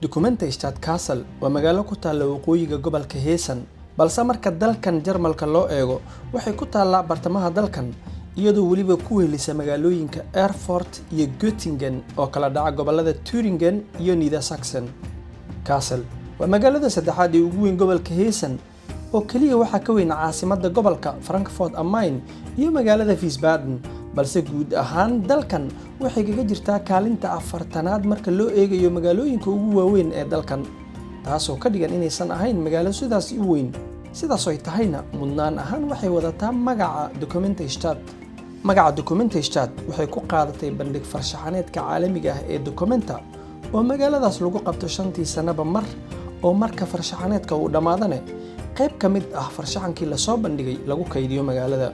Documentaystad Castle waa magaalo ku taalla waqooyiga gobolka Heesan, balse marka dalkan Jarmalka loo eego waxay ku taallaa bartamaha dalkan iyadoo weliba ku wehelisa magaalooyinka Erfurt iyo Göttingen oo kala dhaca gobolada Thüringen iyo Niedersachsen. Castle waa magaalada saddexaad ee ugu weyn gobolka Heesan oo kaliya waxa ka weyn caasimadda gobolka Frankfurt am Main iyo magaalada Wiesbaden, balse guud ahaan dalkan waxay kaga jirtaa kaalinta afartanaad marka loo eegayo magaalooyinka ugu waaweyn ee dalkan, taasoo ka dhigan inaysan ahayn magaalo sidaas u weyn. sidaas oo ay tahayna mudnaan ahaan waxay wadataa magaca Documentaystad. magaca Documentaystad waxay ku qaadatay bandhig farshaxaneedka caalamiga ah ee Documenta oo magaaladaas lagu qabto 5 sanaba mar, oo marka farshaxaneedka uu dhamaadane qayb ka mid ah farshaxankii la soo bandhigay lagu kaydiyo magaalada.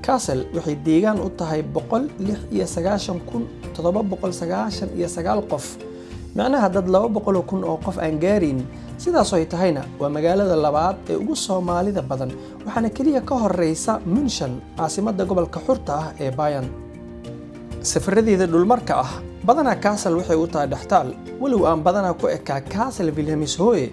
Castle waxay deegaan u tahay 196,799 qof, macnaha dad 200,000 oo qof aan gaarin. sidaas oo ay tahayna waa magaalada labaad ee ugu Soomaalida badan, waxaana kaliya ka horeysa München, caasimadda gobolka xurta ah ee Bayern. safaradeeda dhulmarka ah badanaa Castle waxay u tahay dhextaal, walow aan badanaa ku ekaa Castle Wilhelmshöhe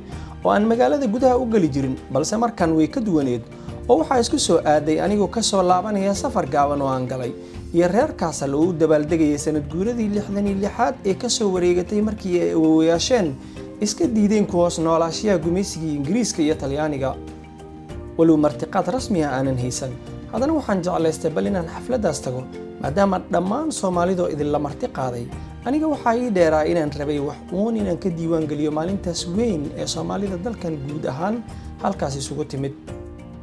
oo aan magaalada gudaha u gali jirin, balse markan way ka duwaneed oo waxaa isku soo aaday anigoo ka soo laabanaya safar gaaban oo aan galay iyo reer Castle oo u dabaaldegayay sanad guuradii 66aad ee ka soo wareegatay markii ay awoowayaasheen iska diideen ku hoos noolaashiyaha gumaysigii Ingiriiska iyo Talyaaniga. walow martiqaad rasmi ah aanan haysan, haddana waxaan jeclaystay bal inaan xafladaas tago maadaama dhammaan Soomaalidoo idin la marti qaaday. aniga waxaa ii dheeraa inaan rabay wax uun inaan ka diiwaan geliyo maalintaas weyn ee Soomaalida dalkan guud ahaan halkaas isugu timid.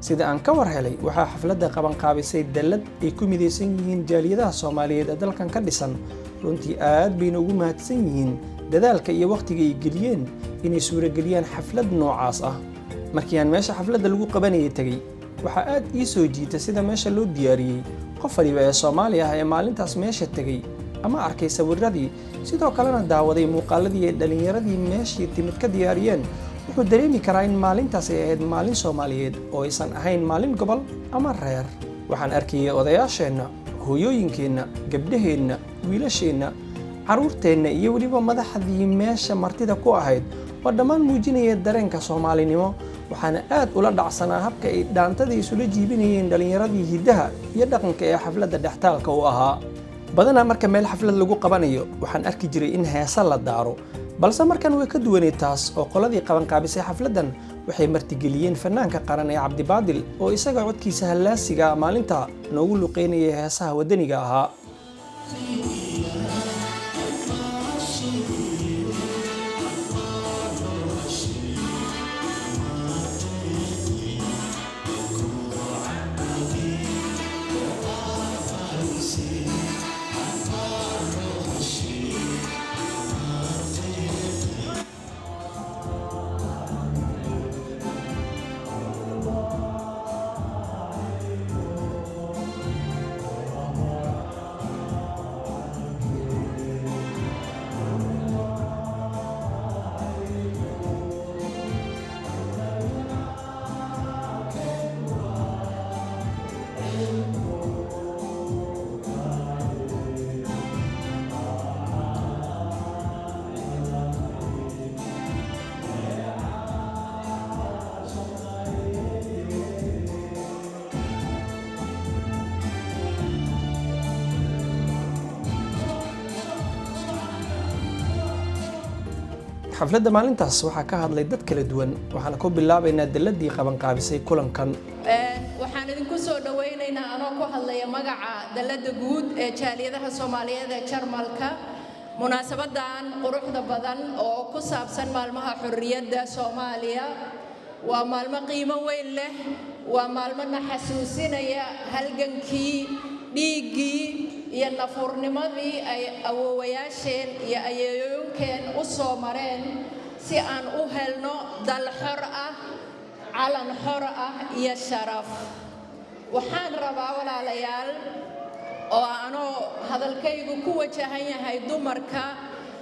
sida aan ka war helay waxaa xafladda qaban qaabisay dallad ay ku midaysan yihiin jaaliyadaha Soomaaliyeed ee dalkan ka dhisan. runtii aad bayna ugu mahadsan yihiin dadaalka iyo waqtiga ay geliyeen inay suurageliyaan xaflad noocaas ah. markii aan meesha xafladda lagu qabanayay tagay waxaa aad ii soo jiitay sida meesha loo diyaariyey. qof waliba ee Soomaali ah ee maalintaas meesha tagay ama arkay sawiradii, sidoo kalena daawaday muuqaaladii ay dhalinyaradii meeshii timid ka diyaariyeen, wuxuu dareemi karaa in maalintaas ay ahayd maalin Soomaaliyeed oo aysan ahayn maalin gobol ama reer. waxaan arkayay odayaasheenna, hooyooyinkeenna, gabdhaheenna, wiilasheenna, caruurteenna iyo weliba madaxdii meesha martida ku ahayd oo dhammaan muujinaya dareenka Soomaalinimo. waxaana aad ula dhacsanaa habka ay dhaantadii isula jiibinayeen dhalinyaradii hiddaha iyo dhaqanka ee xafladda dhextaalka u ahaa. badanaa marka meel xaflad lagu qabanayo waxaan arki jiray in heesa la daaro, balse markan way ka duwaneed taas oo qoladii qaban qaabisay xafladdan waxay martigeliyeen fanaanka qaran ee Cabdibaadil oo isaga codkiisa hallaasiga maalinta noogu luqeynayay heesaha wadaniga ahaa. xafladda maalintaas waxaa ka hadlay dad kala duwan, waxaana ku bilaabaynaa dalladii qaban qaabisay kulankan. waxaan idinku soo dhawaynaynaa anoo ku hadlaya magaca dalladda guud ee jaaliyadaha Soomaaliyeed ee Jarmalka. munaasabadan quruxda badan oo ku saabsan maalmaha xurriyadda Soomaaliya waa maalmo qiimo weyn leh, waa maalmo na xasuusinaya halgankii, dhiiggii iyo nafurnimadii ay awoowayaasheen iyo ayeeyooyinkeen u soo mareen si aan u helno dal xor ah, calan xor ah iyo sharaf. waxaan rabaa walaalayaal oo aanoo hadalkaygu ku wajahan yahay dumarka.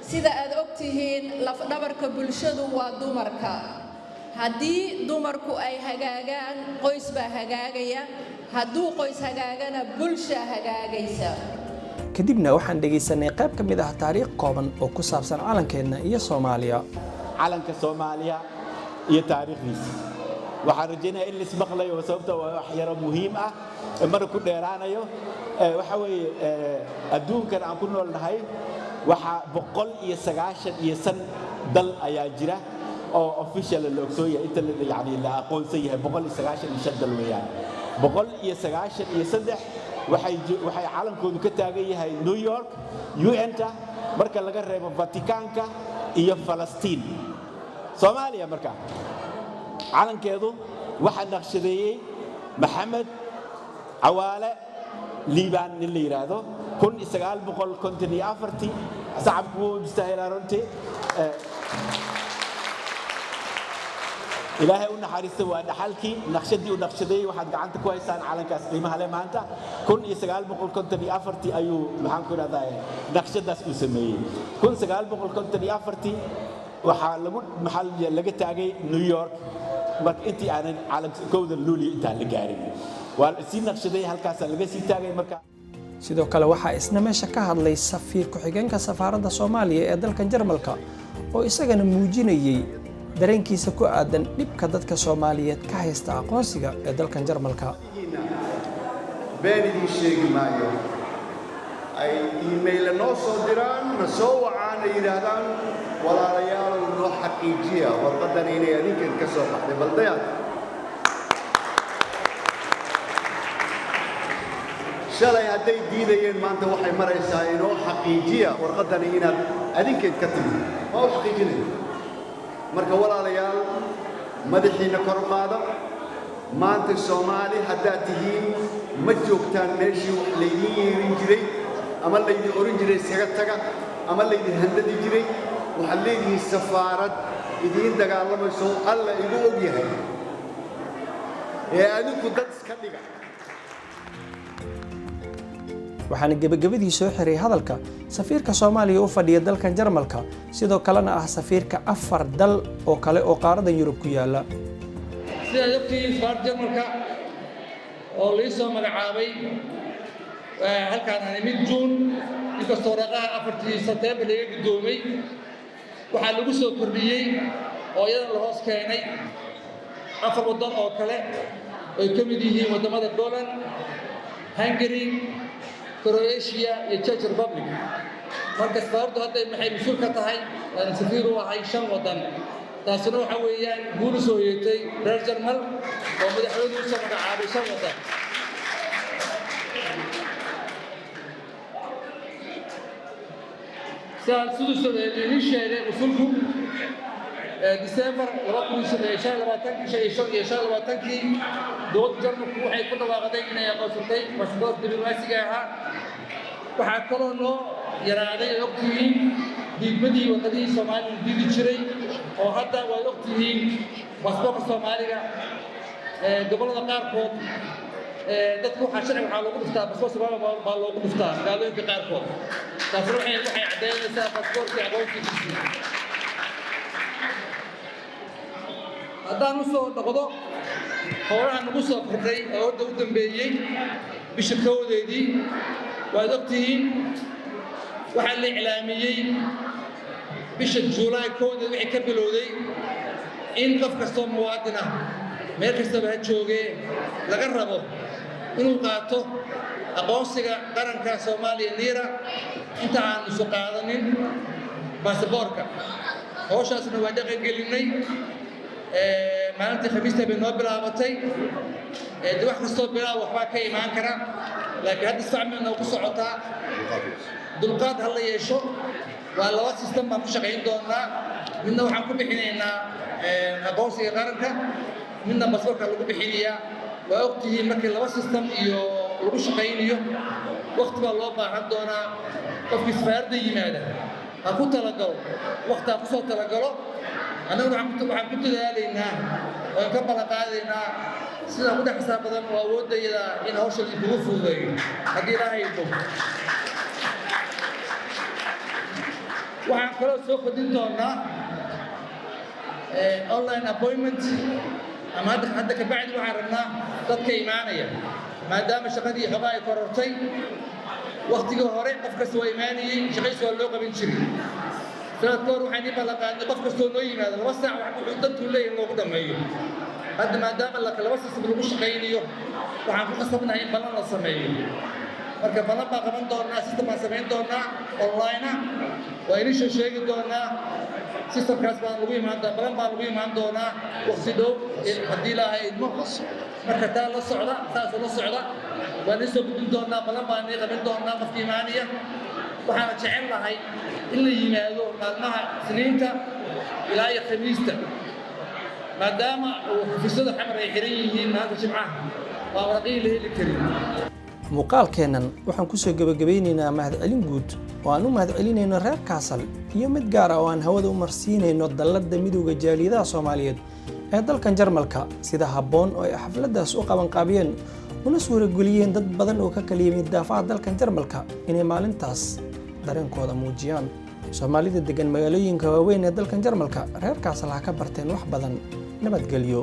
sida aad ogtihiin lafdhabarka bulshadu waa dumarka. haddii dumarku ay hagaagaan, qoys baa hagaagaya. hadduu qoys hagaagana bulsha hagaagaysa. kadibna waxaan dhageysanay qayb ka mid ah taariikh kooban oo ku saabsan calankeena iyo Soomaaliya. calanka Soomaaliya iyo taariikhdiisa waxaan rajaynayaa in la ismaqlayo sababtoo waa wax yaro muhiim ah mar ku dheeraanayo waxa weeye adduunkan aan ku noolnahay waxa 190 dal ayaa jira oo official la ogsoon yahay inta la aqoonsan yahay 195 dal weeyaan 193 waxay calankoodu ka taagan yahay New York UN-ta marka laga reebo Vaticanka iyo Palestine Soomaaliya marka calankeedu waxa naqshadeeyay Maxamed Cawaale Liibaan nin la yiraahdo 1954 shacabku wuu istaahilaa runtii ilaahay u naxariisto waa dhaxalkii naqshadii u naqshadeeyay waxaad gacanta ku haysaan calankaas qiimaha leh maanta 1954 ayuu maxaan ku raadayay naqshadaas uu sameeyay 1954 waxaa laga taagay New York marka intii aanan calanka kowda luuli intaan la gaarin waa si naqshadeeyay halkaas laga sii taagay marka sidoo kale waxa isna meesha ka hadlay safiir ku-xigeenka safaaradda Soomaaliya ee dalka Jarmalka oo isagana muujinayay dareenkiisa ku aadan dhibka dadka Soomaaliyeed ka haysta aqoonsiga ee dalka Jarmalka beenidii sheegi maayo ay email noo soo diraan na soo wacaan ay yiraahdaan walaalayaal noo xaqiijiya warqadan inay adinkan ka soo baxday baldayaad shalay hadday diidayeen maanta waxay maraysaa inoo xaqiijiya warqadan inaad adinkan ka timi waa xaqiijinay marka walaalayaal madaxiina kor qaada maanta Soomaali haddaad tihiin ma joogtaan meeshii wax laydin yeerin jiray ama laydin oran jiray isaga taga ama laydin handadi jiray waxaad leedihiin safaarad idiin dagaalamayso alla igu og yahay ee adinku dad iska dhiga waxaana gabagabadii soo xiray hadalka safiirka Soomaaliya u fadhiya dalka Jarmalka sidoo kalena ah safiirka 4 dal oo kale oo qaaradda Yurub ku yaala sida dadkii safiirka Jarmalka oo la soo magacaabay halkaan aan mid June inkastoo raqaha 4 September laga gudoomay waxa lagu soo kordhiyay oo iyada la hoos keenay 4 wadan oo kale ay ka mid yihiin wadamada Poland Hungary Croatia iyo Czech Republic marka safardu hadda maxay masuul ka tahay safiir u ahay 5 wadan taasina waxa weeyaan guul soo yeetay reer Jarmal oo madaxweynuhu soo magacaabay 5 wadan sidoo soo sheegay usulku December 2023 dowladda Jarmalku waxay ku dhawaaqday inay aqoonsatay baasaboorka diblomaasiga ah waxa kaloo loo yaraaday ogtihiin diidmadii wadadii Soomaaliya diidi jiray oo hadda way ogtihiin baasaboorka Soomaaliga gobolada qaarkood dadku waxa sharci waxa lagu dhuftaa baasaboorka Soomaaliga baa loogu dhuftaa magaalooyinka qaarkood taasina waxay cadeynaysaa baasaboorka aqoonsigiisa haddaan u soo noqdo howlaha nagu soo kordhay oo u dambeeyay bisha koodeedii waad ogtihiin waxaa la iclaamiyey bisha July koodeed wixii ka bilowday in qof kastoo muwaadin ah meel kastaba ha joogee laga rabo inuu qaato aqoonsiga qaranka Soomaaliya NIRA inta aan isu qaadanin baasaboorka howshaasna waa dhaqan gelinay maalintii Khamiista bay noo bilaabatay wax kastoo bilaa waxba ka imaan kara laakiin hadda isticmaalna ku socotaa dulqaad hal yeesho waa laba system baan ku shaqayn doonaa midna waxaan ku bixinaynaa aqoonsiga qaranka midna baasaboorka lagu bixinayaa waa ogtihiin markii laba system iyo lagu shaqaynayo waqti baa loo baahan doonaa qofkii safarda yimaada ha ku talagalo waqti ha ku soo talagalo anaguna waxaan ku dadaalaynaa oo ka balaqaadaynaa sida ugu dhaxsaa badan oo awoodayda in hawsha lagu fududeeyo haddii ilaahay idmo waxaan kaloo soo kordhin doonaa online appointment ama hadda ka bacdi waxaan rabnaa dadka imaanaya maadaama shaqadii xoogaa ay korortay waqtigii hore qof kasta waa imaanayay shaqadiisa waa loo qaban jiray sanad ka hor waxaan ii ballanqaadnay qof kastoo noo yimaado 2 saac wax wuxuu dadku leeyahay loogu dhammeeyo hadda maadaama laba system lagu shaqaynayo waxaan ku qasabnahay in ballan la sameeyo marka ballan baan qaban doonaa system baan samayn doonaa online waa inii sheegi doonaa systemkaas baan lagu imaan doonaa ballan baan lagu imaan doonaa waqti dhow haddii ilaahay idmo marka taa la socda taasoo la socda waan isoo gudbin doonaa ballan baan ii qabin doonaa qofka imaanaya waxaan jecel lahay in la yimaado maalmaha Isniinta ilaa iyo Khamiista maadaama xafiisyada xamar ay xiran yihiin maanta Jimcaha waa warqii la heli karin muuqaalkeennan waxaan ku soo gabagabeynaynaa mahadcelin guud oo aan u mahadcelinayno reer Kaasal iyo mid gaar ah oo aan hawada u marsiinayno dalladda midowga jaaliyadaha Soomaaliyeed ee dalkan Jarmalka sida habboon oo ay xafladdaas u qaban qaabiyeen una suurageliyeen dad badan oo ka kala yimid daafaha dalkan Jarmalka inay maalintaas dareenkooda muujiyaan Soomaalida degan magaalooyinka waaweyn ee dalkan Jarmalka reer Kaasal ha ka barteen wax badan nabadgelyo